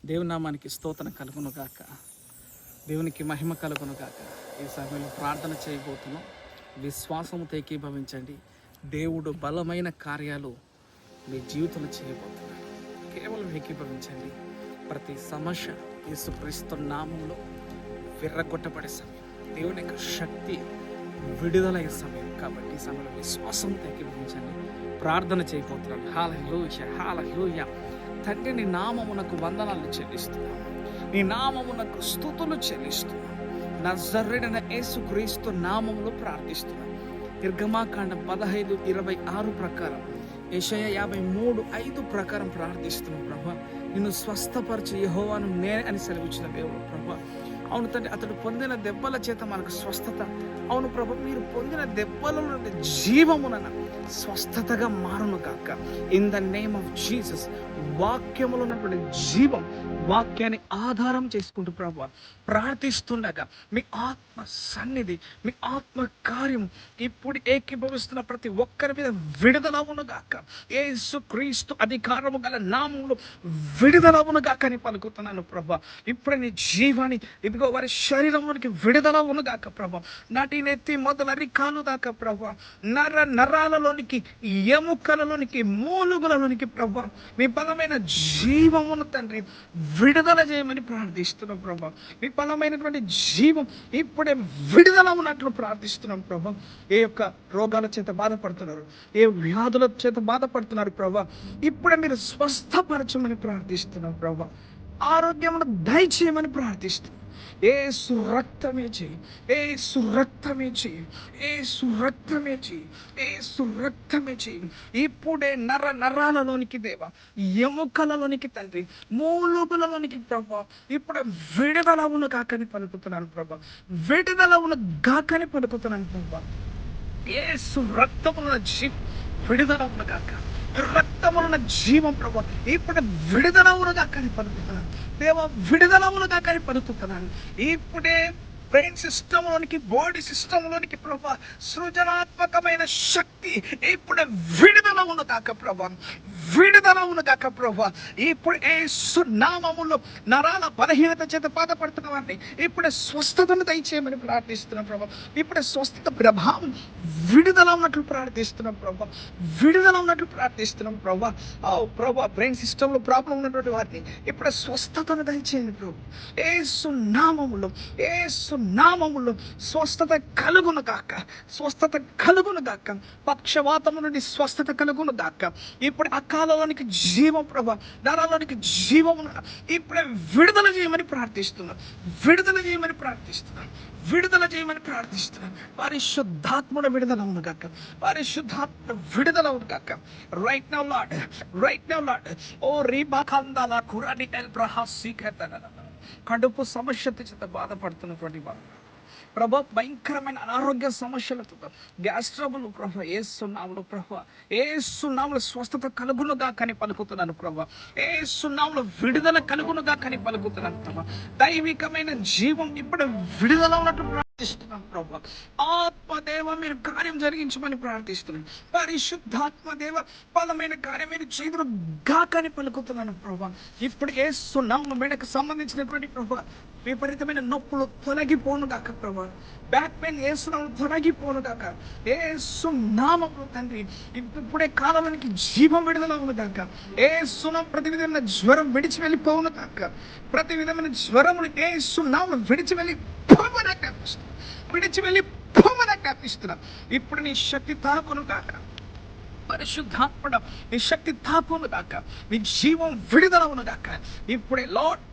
దేవుని నామానికి స్తోత్రం కలుగును గాక. దేవునికి మహిమ కలుగును గాక. ఈ సమయంలో ప్రార్థన చేయబోతున్నాం. విశ్వాసముతో ఏకీభవించండి. దేవుడు బలమైన కార్యాలు మీ జీవితంలో చేయబోతున్నాడు. కేవలం ఏకీభవించండి. ప్రతి సమస్య యేసుక్రీస్తు నామములో విర్రగొట్టబడే సమయం, దేవుని యొక్క శక్తి విడుదలయ్యే సమయం. కాబట్టి ఈ సమయంలో విశ్వాసంతో ఏకీభవించండి. ప్రార్థన చేయబోతున్నాను. హల్లెలూయా, హల్లెలూయా. తండ్రి, నీ నామమునకు వందనాలు చెల్లిస్తున్నాను. నీ నామమునకు స్తుతులు చెల్లిస్తున్నాను. నజరేయుడైన యేసుక్రీస్తు నామములో ప్రార్థిస్తున్నాను. నిర్గమాకాండం 15:26 ప్రకారం, యెషయా 53:5 ప్రకారం ప్రార్థిస్తున్నాను. ప్రభా, నిన్ను స్వస్థపరచు యెహోవాను నేనే అని సెలవిచ్చిన దేవుడు. ప్రభా, అవును తండ్రి, అతడు పొందిన దెబ్బల చేత మనకు స్వస్థత. అవును ప్రభు, మీరు పొందిన దెబ్బల నుండి జీవమున స్వస్థతగా మారును కాక. In the name of Jesus. వాక్యములో ఉన్నటువంటి జీవం, వాక్యాన్ని ఆధారం చేసుకుంటూ ప్రభు ప్రార్థిస్తుండగా మీ ఆత్మ సన్నిధి, మీ ఆత్మ కార్యం ఇప్పుడు ఏకీభవిస్తున్న ప్రతి ఒక్కరి మీద విడుదలవును గాక. యేసుక్రీస్తు అధికారము గల నామములో విడుదలవును గాక అని పలుకుతున్నాను ప్రభు. ఇప్పుడు నీ జీవాన్ని ఇదిగో వారి శరీరంలోనికి విడుదలవును గాక ప్రభు. నాటి నెత్తి మొదలు అరికాలు దాకా ప్రభు, నరాలలోనికి, ఎముకలలోనికి, మూలుగులలోనికి ప్రభు మీ బలమైన జీవమును తండ్రి విడుదల చేయమని ప్రార్థిస్తున్నాం ప్రభా. మీ బలమైనటువంటి జీవం ఇప్పుడే విడుదల ఉన్నట్లు ప్రార్థిస్తున్నాం ప్రభా. ఏ యొక్క రోగాల చేత బాధపడుతున్నారు, ఏ వ్యాధుల చేత బాధపడుతున్నారు ప్రభా, ఇప్పుడే మీరు స్వస్థపరచమని ప్రార్థిస్తున్నాం ప్రభా. ఆరోగ్యమును దయచేయమని ప్రార్థిస్తున్నాం. యేసు రక్తమే చేయి, యేసు రక్తమే చేయి, యేసు రక్తమే చేయి, యేసు రక్తమే చేయి. ఇప్పుడే నరాలలోనికి దేవా, ఎముకలలోనికి తండ్రి, మూలుగులలోనికి ప్రభా, ఇప్పుడు విడుదల ఉన్న గాకని పలుకుతున్నాను ప్రభా. విడుదల ఉన్న గాకని పలుకుతున్నాను ప్రభా. యేసు రక్తమున విడుదల ఉన్న గాక. రక్తమున జీవం ప్రభా, ఇప్పుడు విడుదల ఉన్న గాకని పలుకుతున్నాను దేవా. విడుదల ఉన్న గాకని పలుకుతున్నాను. ఇప్పుడే బ్రెయిన్ సిస్టంలోనికి, బాడీ సిస్టంలోనికి ప్రభా సృజనాత్మకమైన శక్తి ఇప్పుడు విడుదల ఉన్న కాక ప్రభా, విడుదల ఉన్న కాక ప్రభా. ఇప్పుడు యేసు నామములో నరాల బలహీనత చేత బాధపడుతున్న వారిని ఇప్పుడే స్వస్థతను దయచేయమని ప్రార్థిస్తున్నాం ప్రభా. ఇప్పుడే స్వస్థత ప్రభావం విడుదల ఉన్నట్లు ప్రార్థిస్తున్నాం ప్రభా, విడుదల ఉన్నట్లు ప్రార్థిస్తున్నాం ప్రభా. ప్రభా, బ్రెయిన్ సిస్టంలో ప్రాబ్లం ఉన్నటువంటి వారిని ఇప్పుడే స్వస్థతను దయచేయండి ప్రభు. యేసు నామములో, యేసు నామములో స్వస్థత కలుగును గాక, స్వస్థత కలుగును గాక. పక్షవాతము నుండి స్వస్థత కలుగును గాక. ఇప్పుడు అకాలలోనికి జీవం ప్రభా, నరాలోనికి జీవము ఇప్పుడే విడుదల చేయమని ప్రార్థిస్తున్నాను. విడుదల చేయమని ప్రార్థిస్తున్నాను. విడుదల చేయమని ప్రార్థిస్తున్నాను. పరిశుద్ధాత్మల విడుదల అవును గాక, పరిశుద్ధాత్మ విడుదల అవును గాక. Right now Lord, right now Lord. ఓ రీబాఖందాల కురాని ఎల్ బ్రహాసీకతన. కడుపు సమస్యతో చేత బాధపడుతున్నటువంటి వారు ప్రభా, భయంకరమైన అనారోగ్య సమస్యలతో, గ్యాస్ ట్రబుల్ ప్రభా, ఏసునామములో ప్రభా, ఏసునామములో స్వస్థత కలుగునుగా కానీ పలుకుతున్నాను ప్రభా. ఏసునామములో విడుదల కలుగునుగా కానీ పలుకుతున్నాను ప్రభా. దైవికమైన జీవం ఇప్పుడు విడుదల ఉన్నట్టు ప్రార్థిస్తున్నాను ప్రభా. ఆత్మదేవ, మీరు కార్యం జరిగించమని ప్రార్థిస్తున్నాను. పరిశుద్ధాత్మదేవ, బలమైన కార్యం మీరు చేతులు గాకని పలుకుతున్నాను ప్రభా. ఇప్పుడు ఏసునామములో మెడకు సంబంధించినటువంటి ప్రభా విపరీతమైన నొప్పులు తొలగిపోను గాక ప్రభా. బ్యాక్ పెయిన్ యేసునామములో తొలగిపోను గాక. యేసు నామములో తండ్రి ఇప్పుడే కాలంలోనికి జీవం విడుదల అవును గాక. యేసునామములో ప్రతి విధమైన జ్వరం విడిచి వెళ్ళిపోవును గాక. ప్రతి విధమైన జ్వరములు యేసు నామములో విడిచి వెళ్ళి పోవని జ్ఞాపిస్తున్నాను, విడిచి వెళ్ళి పోవని జ్ఞాపిస్తున్నాను. ఇప్పుడు నీ శక్తి తాకును గాక. పరిశుద్ధాత్మ నీ శక్తి తాకును గాక. నీ జీవం విడుదల అవును గాక. ఇప్పుడే lord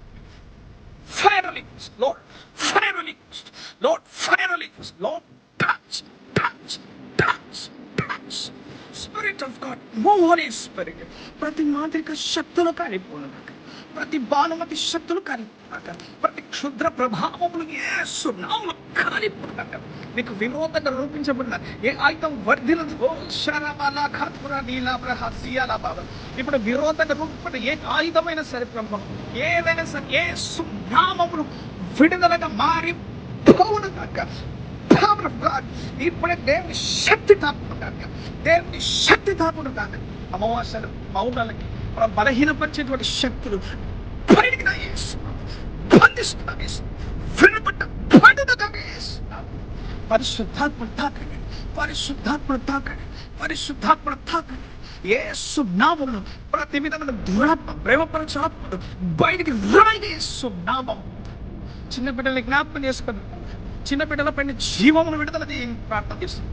fire release, Lord, fire release, Lord, fire release, Lord, touch, touch, touch, touch. Spirit of God, move Holy Spirit. ప్రతి మాంత్రిక శక్తులు కాలిపోను గాక, ప్రతి బాణమతి శక్తులు కాలిపోను గాక, ప్రతి క్షుద్ర ప్రభావములు యేసు నామములో కాలిపోను గాక. నీకు విరోధంగా రూపించబడిన ఏ ఆయుధం వర్ధిల్లదు. ఇప్పుడు విరోధంగా రూపబడిన ఏ ఆయుధమైనా సరే ప్రభావం, ఏదైనా సరే యేసు నామములో విడుదలగా మారి పోవును గాక. ఇప్పుడే దేవుని శక్తి తాకును గాక, దేవుని శక్తి తాకును గాక. అమావాస్యలు, మౌనాలకి బలహీనపరిచేటువంటి శక్తులు బయటికి ప్రార్థిస్తున్నాం యేసు. వినబడను యేసు. పరిశుద్ధాత్మ తాకండి, పరిశుద్ధాత్మ తాకండి, పరిశుద్ధాత్మ తాకండి. యేసు నామములో ప్రతి విధమైన దురాత్మ, ప్రేమపరచాత్మ బయటికి రాయి యేసు నామం. చిన్న బిడ్డల్ని జ్ఞాపకం చేసుకుని చిన్న బిడ్డల పైన జీవమును విడుదల చేయండి ప్రార్థన చేస్తుంది.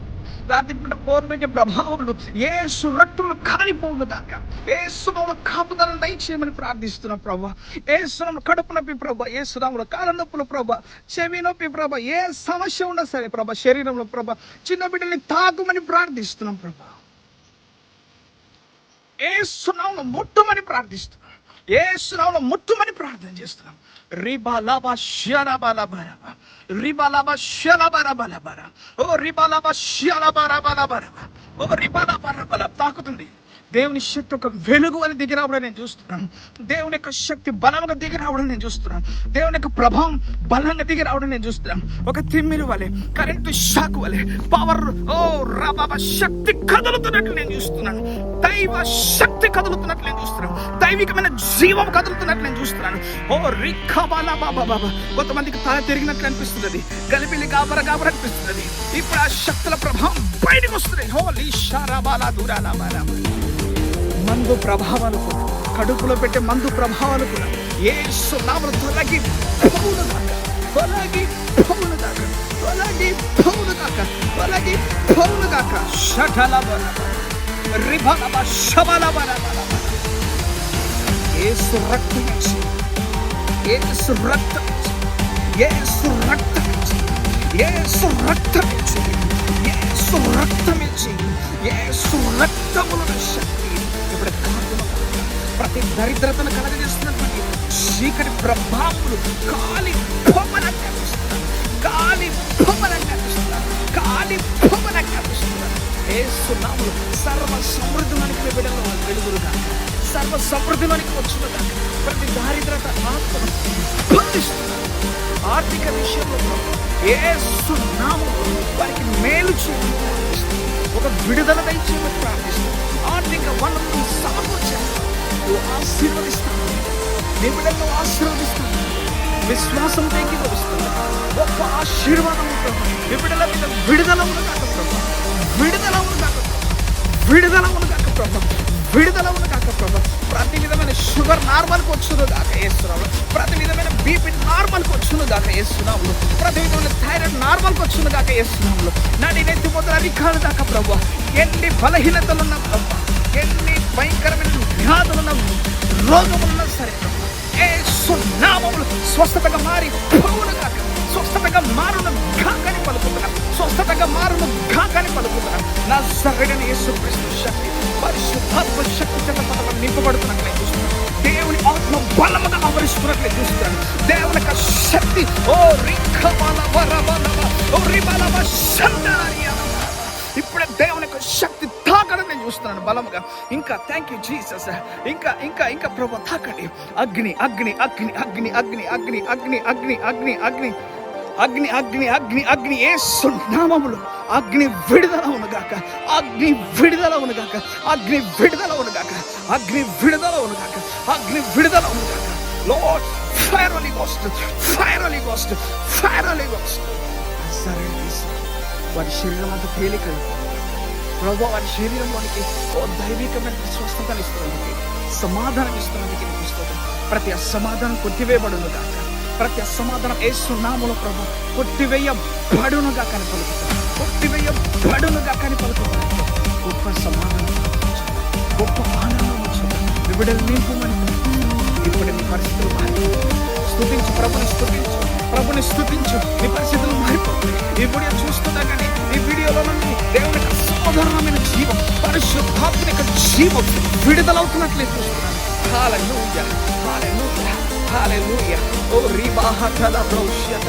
రాత్రి బిడ్డ పూర్వక ప్రభావములు యేసు రక్తములు కాలిపోవును దాకా యేసు నామములో కాపుదలను దయచేయమని ప్రార్థిస్తున్నాం ప్రభా. యేసు నామములో కడుపు నొప్పి ప్రభా, యేసు నామములో కాళ్ళ నొప్పులు ప్రభా, చెవి నొప్పి ప్రభా, ఏ సమస్య ఉన్నా సరే ప్రభా శరీరంలో ప్రభా చిన్న బిడ్డల్ని తాకుమని ప్రార్థిస్తున్నాం ప్రభా. యేసు నామములో ముట్టుమని ప్రార్థిస్తున్నాం, యేసు నామములో ముట్టుమని ప్రార్థన చేస్తున్నాం. రిబాలాబా షలాబాలాబారా, రిబాలాబా షలాబారాబాలాబారా, ఓ రిబాలాబా షలాబారాబాలాబారా, ఓ రిబాలాబారాబాలా. తాకుతుంది దేవుని శక్తి ఒక వెలుగు అని దిగి రావడం నేను చూస్తున్నాను. దేవుని యొక్క శక్తి బలంగా దిగి రావడం నేను చూస్తున్నాను. దేవుని యొక్క ప్రభావం బలంగా దిగి రావడం నేను చూస్తున్నాను. ఒక తిమ్మిరి వలె, కరెంటు షాక్ వలె, పవర్ ఓ రాబాబా శక్తి కదులుతున్నట్లు నేను చూస్తున్నాను. దైవ శక్తి కదులుతున్నట్లు నేను చూస్తున్నాను. దైవికమైన జీవం కదులుతున్నట్లు నేను చూస్తున్నాను. ఓ రిఖాబాలా బాబా బాబా. కొంతమందికి తల తిరిగినట్లు అనిపిస్తున్నది, గలిపిల్లి గాబర గాబర అనిపిస్తున్నది. ఇప్పుడు ఆ శక్తుల ప్రభావం బయటకు వస్తున్నాయి. హో లీషారాబాలా దూరాలా బారా. మందు ప్రభావాలు కూడా, కడుపులో పెట్టే మందు ప్రభావాలు కూడా యేసు నామములో తొలగి పోవును గాక, తొలగి పోవును గాక, తొలగి పోవును గాక, తొలగి పోవును గాక. షఠలబర రిబలబ షబలబర. యేసు రక్తం ఇచ్చి, యేసు రక్తం ఇచ్చి, యేసు రక్తం ఇచ్చి, యేసు రక్తం ఇచ్చి, యేసు రక్తం ఇచ్చి, యేసు రక్తముల శక్తి ఇప్పుడు ప్రతి దరిద్రతను కలగజేస్తున్నటువంటి చీకటి ప్రభావములు కాలి పొమ్మనని కనిపిస్తున్నారు, కాలి పొమ్మనని కనిపిస్తున్నారు, కాలి పొమ్మనని కనిపిస్తున్నారు. యేసు నామములో సర్వ సమృద్ధిలోనికి బిడ్డలు వెలుగురుగా, సర్వ సమృద్ధిలోనికి వచ్చునుగా. ప్రతి దారిద్రత ఆత్మను బంధిస్తున్నారు. ఆర్థిక విషయంలో యేసు నామములో వారికి మేలు చేయమని ప్రార్థిస్తున్నారు. ఒక విడుదల దయచేయమని ప్రార్థిస్తున్నారు. ఆర్థిక వనరులను సమకూర్చారు. నువ్వు ఆశీర్వదిస్తాను, నీ బిడ్డలను ఆశీర్వదిస్తాను. విశ్వాసంతో వస్తుంది గొప్ప ఆశీర్వాదం ఉంటుంది. నీ బిడ్డల మీద విడుదల ఉండగాక ప్రభా, విడుదల ఉండగాక, విడుదల ఉండగాక ప్రభా, విడుదల ఉండగాక ప్రభా. ప్రతి విధమైన షుగర్ నార్మల్కి వచ్చును గాక యేసునామములో, ప్రతి విధమైన బీపీ నార్మల్కి వచ్చును గాక యేసునామములో, ప్రతి విధమైన థైరాయిడ్ నార్మల్కి వచ్చును గాక యేసునామములో. నడి నెత్తి మొదల అరికాలు దాకా ప్రభా, ఎన్ని బలహీనతలున్నా ప్రభా, ఎన్ని భయంకరమైన వ్యాధులున్న రోగములున్నా సరే యేసు నామములో స్వస్థతగా మారి పోవును గాక, స్వస్థతగా మారును గాకని పలుకుతున్నా, స్వస్థతగా మారును గాకని పలుకుతున్నా. నజరేయుడైన యేసుక్రీస్తు శక్తి, పరిశుద్ధాత్మ శక్తి చేత మనం నింపబడుతున్నట్లే చూస్తున్నాను. దేవుని ఆత్మ బలముగా ఆవరిస్తున్నట్లే చూస్తున్నాను. దేవుని యొక్క శక్తి ఓ రిఖబలబరబలబ, ఓ రిబలబ షండారియా. ఇప్పుడే దేవుని యొక్క శక్తి తాకడం నేను చూస్తున్నాను బలముగా. ఇంకా థ్యాంక్ యూ జీసస్. ఇంకా ఇంకా ఇంకా ప్రభు తాకండి. అగ్ని అగ్ని అగ్ని అగ్ని అగ్ని అగ్ని అగ్ని అగ్ని అగ్ని అగ్ని అగ్ని అగ్ని అగ్ని అగ్ని యేసు నామములో అగ్ని విడుదల ఉన్నగాక, అగ్ని విడుదల ఉన్నగాక, అగ్ని విడుదల ఉన్నగాక, అగ్ని విడుదల ఉన్నగాక, అగ్ని విడుదల ఉన్నగాక. Lord fire Holy Ghost, fire Holy Ghost, fire Holy Ghost. సరే వారి శరీరం అంతా తేలిక ప్రభు, వారి శరీరంలోనికి ఓ దైవికమైన స్వస్థతను ఇస్తున్నందుకు, సమాధానం ఇస్తున్నందుకు ఇస్తున్నాను. ప్రతి అసమాధానం కొట్టివేయబడును గాక, ప్రతి అసమాధానం యేసు నామములో ప్రభు కొట్టివేయబడునుగా కానీ పలుకుతాను, కొట్టివేయబడునుగా కానీ పలుకుతాను. గొప్ప సమాధానం, గొప్ప ఆనందం వచ్చింది. విడుదల నింపుమని ఇప్పుడు నీ పరిస్థితులు మారిపోయి స్తుతించు, ప్రభుని స్తుతించు, ప్రభుని స్తుతించు. నీ పరిస్థితులు మారిపోతాయి. ఈ వీడియో చూస్తున్నా కానీ ఈ వీడియోలో నుండి దేవుని యొక్క సాధారణమైన జీవం, పరిశుద్ధాత్మ యొక్క జీవం విడుదలవుతున్నట్లే చూస్తున్నాను. హల్లెలూయా, హల్లెలూయా, హల్లెలూయా. ఓ రిబాహతల బ్రోషియత,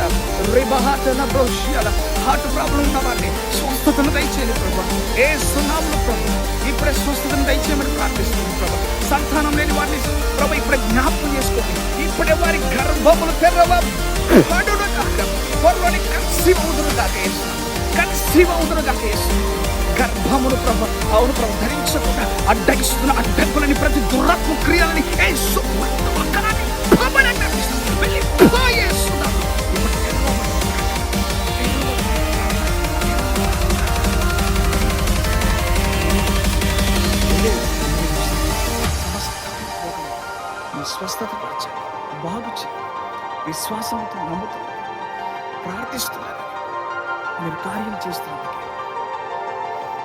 రిబాహతల బ్రోషియల. హార్ట్ ప్రాబ్లం ఉన్నవాడిని స్వస్థతను దయచేయండి ప్రభు, యేసు నామములో ప్రభు. ఇప్పుడే స్వస్థతను దయచేయమని ప్రార్థిస్తున్నాను ప్రభు. సంతానం లేని వారిని ప్రభు ఇప్పుడే జ్ఞాపకం చేసుకోండి. ఇప్పుడే వారి గర్భములు తెరవబడును గాక, త్వరలోనే కన్సీవ్ అవుదును గాక యేసు, కన్సీవ్ అవుదును గాక యేసు. గర్భమును ప్రభు, అవును ప్రభు, ధరించకుండా అడ్డగిస్తున్న అడ్డంకులని ప్రతి దురాత్మ క్రియలని యేసు వెళ్ళిపోయేసు. స్వస్థపరచండి, బాగు చేయండి. విశ్వాసంతో నమ్ముతూ ప్రార్థిస్తున్నారు, మీరు కార్యం చేస్తున్నందుకే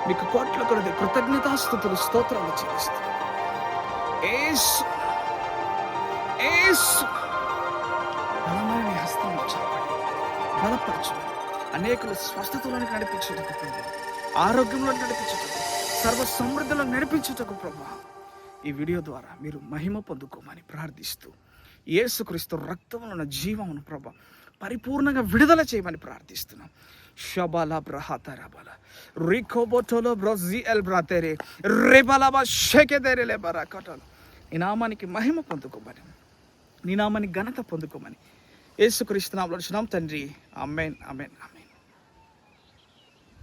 మీకు కోట్ల కొలది కృతజ్ఞతాస్తుతులు స్తోత్రాలు చెల్లిస్తున్నాను. యేసు యేసు బలమైన నీ హస్తంలో చాపండి, బలపరచండి. అనేకులు స్వస్థతలను నడిపించుటకు ప్రభు, ఆరోగ్యంలో నడిపించుటకు, సర్వ సమృద్ధిలో నడిపించుటకు ప్రభు, ఈ వీడియో ద్వారా మీరు మహిమ పొందుకోమని ప్రార్థిస్తూ, యేసుక్రీస్తు రక్తంలో ఉన్న జీవమును ప్రభు పరిపూర్ణంగా విడుదల చేయమని ప్రార్థిస్తున్నాం. షబాలా బ్రహాతరాబాల రికోబోటోలో బ్రోజి ఎల్ బ్రాతెరే రేబలాబా షెకెదెరెలే బరాకటల్. నీ నామానికి మహిమ పొందుకోమని, నీ నామానికి ఘనత పొందుకోమని యేసుక్రీస్తు నామములో అడుగుచున్నాం తండ్రి. ఆమేన్, ఆమేన్, ఆమేన్.